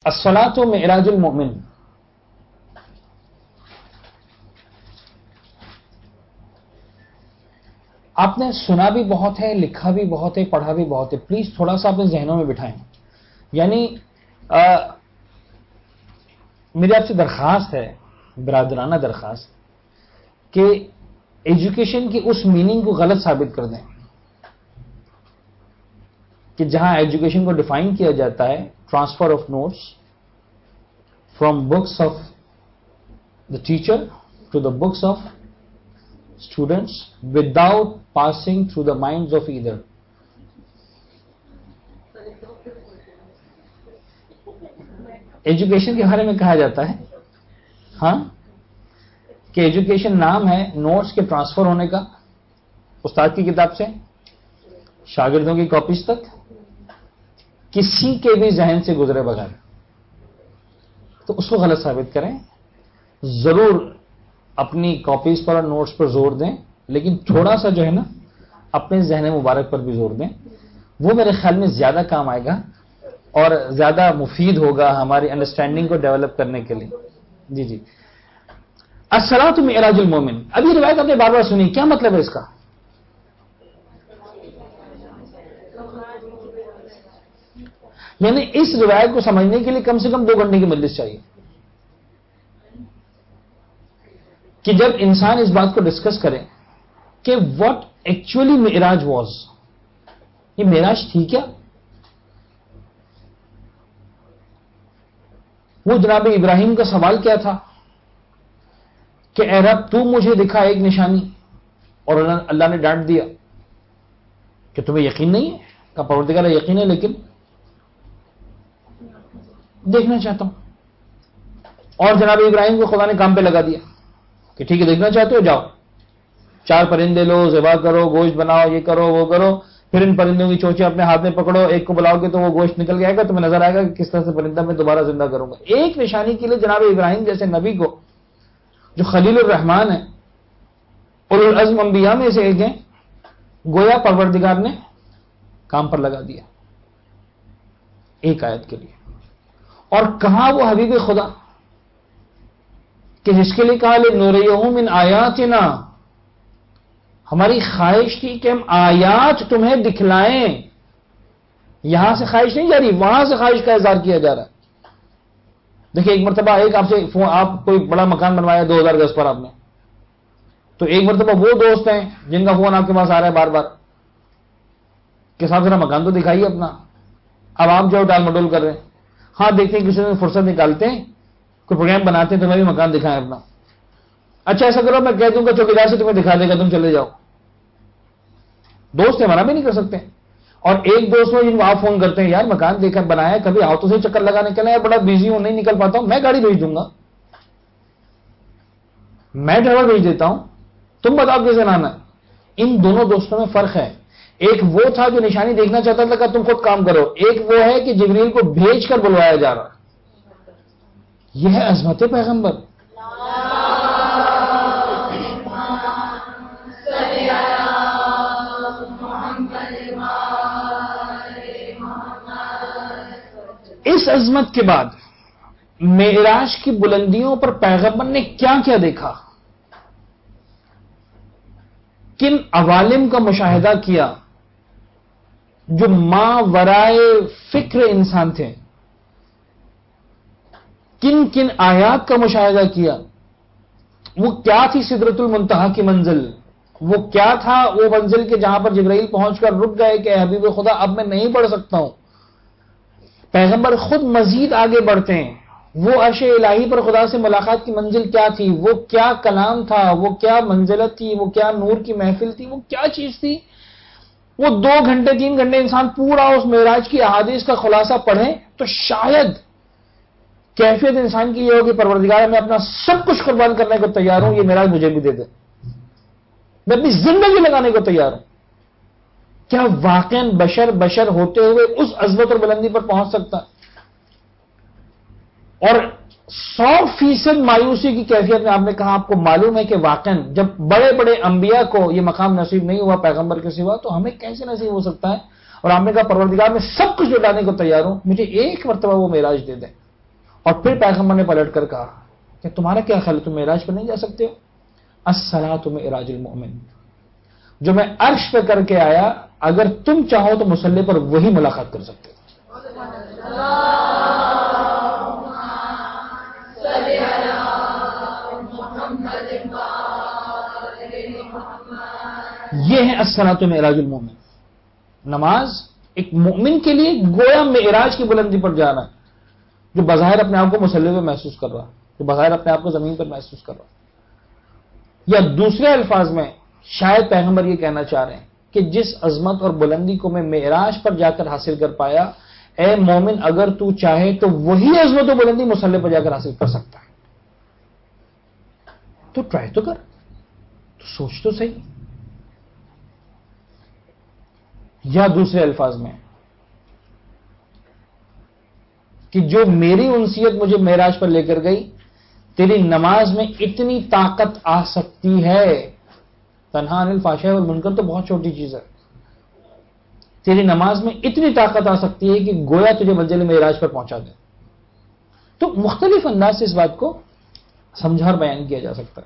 الصلاۃ معراج المؤمن. آپ نے سنا بھی بہت ہے، لکھا بھی بہت ہے، پڑھا بھی بہت ہے. پلیز تھوڑا سا اپنے ذہنوں میں بٹھائیں. یعنی میری آپ سے درخواست ہے، برادرانہ درخواست، کہ ایجوکیشن کی اس میننگ کو غلط ثابت کر دیں کہ جہاں ایجوکیشن کو ڈیفائن کیا جاتا ہے transfer of notes from books of the teacher to the books of students without passing through the minds of either. Education کے بارے میں کہا جاتا ہے ہاں کہ ایجوکیشن نام ہے نوٹس کے ٹرانسفر ہونے کا استاد کی کتاب سے شاگردوں کی کاپیز تک کسی کے بھی ذہن سے گزرے بغیر. تو اس کو غلط ثابت کریں. ضرور اپنی کاپیز پر اور نوٹس پر زور دیں، لیکن تھوڑا سا جو ہے نا اپنے ذہن مبارک پر بھی زور دیں. وہ میرے خیال میں زیادہ کام آئے گا اور زیادہ مفید ہوگا ہماری انڈرسٹینڈنگ کو ڈیولپ کرنے کے لیے. جی جی. الصلاۃ معراج المومن. ابھی روایت آپ نے بار بار سنی، کیا مطلب ہے اس کا؟ یعنی اس روایت کو سمجھنے کے لیے کم سے کم 2 گھنٹے کی مجلس چاہیے کہ جب انسان اس بات کو ڈسکس کرے کہ واٹ ایکچولی معراج واز. یہ معراج تھی کیا؟ وہ جناب ابراہیم کا سوال کیا تھا کہ اے رب تو مجھے دکھا ایک نشانی، اور اللہ نے ڈانٹ دیا کہ تمہیں یقین نہیں ہے. کا پروردگار یقین ہے لیکن دیکھنا چاہتا ہوں. اور جناب ابراہیم کو خدا نے کام پہ لگا دیا کہ ٹھیک ہے دیکھنا چاہتے ہو جاؤ 4 پرندے لو، ذبح کرو، گوشت بناؤ، یہ کرو وہ کرو، پھر ان پرندوں کی چونچیں اپنے ہاتھ میں پکڑو، ایک کو بلاؤ گے تو وہ گوشت نکل کے آئے گا، تمہیں نظر آئے گا کہ کس طرح سے پرندہ میں دوبارہ زندہ کروں گا. ایک نشانی کے لیے جناب ابراہیم جیسے نبی کو، جو خلیل الرحمان ہے اور العزم انبیاء میں سے ایک ہیں، گویا پروردگار نے کام پر لگا دیا ایک آیت کے لیے. اور کہاں وہ حبیب خدا کہ جس کے لیے کہا لِنُرِيَهُ مِنْ آیاتنا، ہماری خواہش تھی کہ ہم آیات تمہیں دکھلائیں. یہاں سے خواہش نہیں جا رہی، وہاں سے خواہش کا اظہار کیا جا رہا ہے. دیکھیں ایک مرتبہ آپ کوئی بڑا مکان بنوایا 2000 گز پر آپ نے، تو ایک مرتبہ وہ دوست ہیں جن کا فون آپ کے پاس آ رہا ہے بار بار کہ صاحب ذرا مکان تو دکھائیے اپنا. اب آپ جو ٹال مٹول کر رہے ہیں، ہاں دیکھتے ہیں کسی دن فرصت نکالتے ہیں، کوئی پروگرام بناتے ہیں تو میں بھی مکان دکھائیں اپنا. اچھا ایسا کرو میں کہہ دوں گا چوکیدار سے تمہیں دکھا دے گا، تم چلے جاؤ. دوست ہیں منع بھی نہیں کر سکتے. اور ایک دوست میں جن کو آپ فون کرتے ہیں یار مکان دیکھا بنایا، کبھی آؤ تو سے چکر لگانے کے لیے، بڑا بزی ہوں نہیں نکل پاتا ہوں، میں گاڑی بھیج دوں گا، میں ڈرائیور بھیج دیتا ہوں، تم بتاؤ کیسے لانا ہے. ان دونوں دوستوں میں فرق ہے. ایک وہ تھا جو نشانی دیکھنا چاہتا تھا کہ تم خود کام کرو، ایک وہ ہے کہ جبریل کو بھیج کر بلوایا جا رہا. یہ ہے عظمت پیغمبر. اس عظمت کے بعد معراج کی بلندیوں پر پیغمبر نے کیا کیا دیکھا، کن عوالم کا مشاہدہ کیا جو ما ورائے فکر انسان تھے، کن کن آیات کا مشاہدہ کیا. وہ کیا تھی سدرۃ المنتہا کی منزل، وہ کیا تھا وہ منزل کہ جہاں پر جبرائیل پہنچ کر رک گئے کہ اے حبیب خدا اب میں نہیں پڑھ سکتا ہوں. پیغمبر خود مزید آگے بڑھتے ہیں. وہ عرش الہی پر خدا سے ملاقات کی منزل کیا تھی، وہ کیا کلام تھا، وہ کیا منزلت تھی، وہ کیا نور کی محفل تھی، وہ کیا چیز تھی. وہ 2 گھنٹے 3 گھنٹے انسان پورا اس معراج کی احادیث کا خلاصہ پڑھیں تو شاید کیفیت انسان کی یہ ہوگی پروردگار میں اپنا سب کچھ قربان کرنے کو تیار ہوں، یہ معراج مجھے بھی دے دے، میں اپنی زندگی لگانے کو تیار ہوں. کیا واقعاً بشر ہوتے ہوئے اس عظمت اور بلندی پر پہنچ سکتا؟ اور 100% مایوسی کی کیفیت میں آپ نے کہا آپ کو معلوم ہے کہ واقعاً جب بڑے بڑے انبیاء کو یہ مقام نصیب نہیں ہوا پیغمبر کے سوا تو ہمیں کیسے نصیب ہو سکتا ہے. اور آپ نے کہا پروردگار میں سب کچھ لوٹانے کو تیار ہوں، مجھے ایک مرتبہ وہ معراج دے دیں. اور پھر پیغمبر نے پلٹ کر کہا کہ تمہارا کیا خیال ہے، تم معراج پر نہیں جا سکتے ہو؟ الصلاۃ معراج المؤمن، جو میں عرش پہ کر کے آیا، اگر تم چاہو تو مصلی پر وہی ملاقات کر سکتے ہو۔ یہ ہے الصلاۃ معراج المؤمن۔ نماز ایک مومن کے لیے گویا معراج کی بلندی پر جانا ہے، جو بظاہر اپنے آپ کو مصلی پہ محسوس کر رہا، جو بظاہر اپنے آپ کو زمین پر محسوس کر رہا۔ یا دوسرے الفاظ میں شاید پیغمبر یہ کہنا چاہ رہے ہیں کہ جس عظمت اور بلندی کو میں معراج پر جا کر حاصل کر پایا، اے مومن اگر تو چاہے تو وہی عظمت و بلندی مصلی پر جا کر حاصل کر سکتا ہے۔ تو ٹرائی تو کر، تو سوچ تو صحیح۔ یا دوسرے الفاظ میں کہ جو میری انسیت مجھے معراج پر لے کر گئی، تیری نماز میں اتنی طاقت آ سکتی ہے، تنہا عن الفحشاء والمنکر تو بہت چھوٹی چیز ہے، تیری نماز میں اتنی طاقت آ سکتی ہے کہ گویا تجھے منزل معراج پر پہنچا دے۔ تو مختلف انداز سے اس بات کو سمجھا اور بیان کیا جا سکتا ہے۔